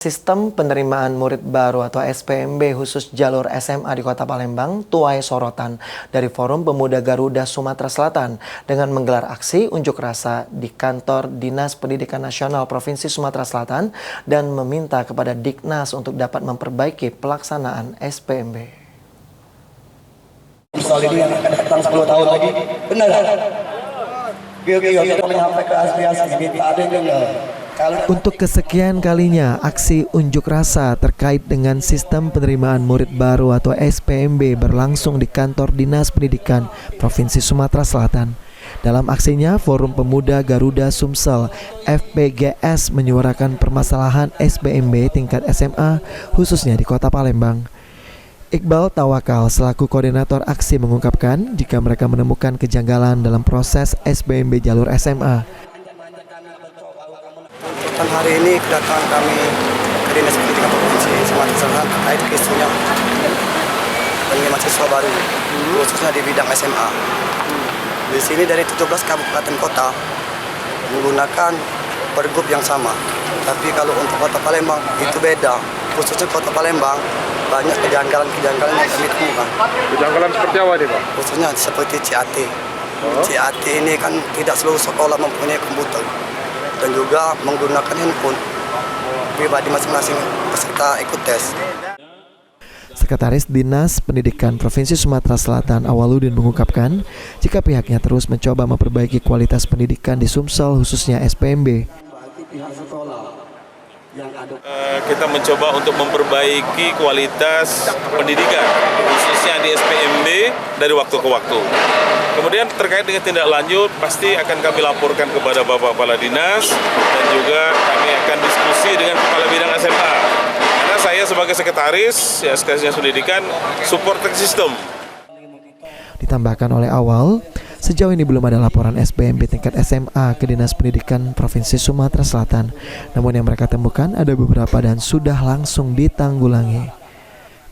Sistem penerimaan murid baru atau SPMB khusus jalur SMA di Kota Palembang tuai sorotan dari Forum Pemuda Garuda Sumatera Selatan dengan menggelar aksi unjuk rasa di kantor Dinas Pendidikan Nasional Provinsi Sumatera Selatan dan meminta kepada Diknas untuk dapat memperbaiki pelaksanaan SPMB. Soal ini yang akan datang 10 tahun lagi, benar kan? Kita menyampaikan ke aspirasi ini, tak ada yang dengar. Untuk kesekian kalinya, aksi unjuk rasa terkait dengan sistem penerimaan murid baru atau SPMB berlangsung di kantor Dinas Pendidikan Provinsi Sumatera Selatan. Dalam aksinya, Forum Pemuda Garuda Sumsel (FPGS) menyuarakan permasalahan SPMB tingkat SMA khususnya di Kota Palembang. Iqbal Tawakal selaku koordinator aksi mengungkapkan jika mereka menemukan kejanggalan dalam proses SPMB jalur SMA. Hari ini kedatangan kami ke Dinas Pendidikan Provinsi Sumatera Selatan terkait isunya penerimaan mahasiswa baru, khususnya di bidang SMA. Di sini dari 17 kabupaten kota menggunakan pergub yang sama, tapi kalau untuk Kota Palembang itu beda. Khususnya Kota Palembang banyak kejanggalan-kejanggalan yang kami temukan. Kejanggalan seperti apa nih, Pak? Khususnya seperti CAT. CAT ini kan tidak seluruh sekolah mempunyai komputer dan juga menggunakan handphone pribadi masing-masing peserta ikut tes. Sekretaris Dinas Pendidikan Provinsi Sumatera Selatan Awaludin mengungkapkan jika pihaknya terus mencoba memperbaiki kualitas pendidikan di Sumsel khususnya SPMB. Kita mencoba untuk memperbaiki kualitas pendidikan khususnya di SPMB dari waktu ke waktu. Kemudian terkait dengan tindak lanjut pasti akan kami laporkan kepada Bapak Kepala Dinas dan juga kami akan diskusi dengan Kepala Bidang SMA. Karena saya sebagai sekretaris Dinas Pendidikan supporting system. Ditambahkan oleh Awal, sejauh ini belum ada laporan SPMB tingkat SMA ke Dinas Pendidikan Provinsi Sumatera Selatan. Namun yang mereka temukan ada beberapa dan sudah langsung ditanggulangi.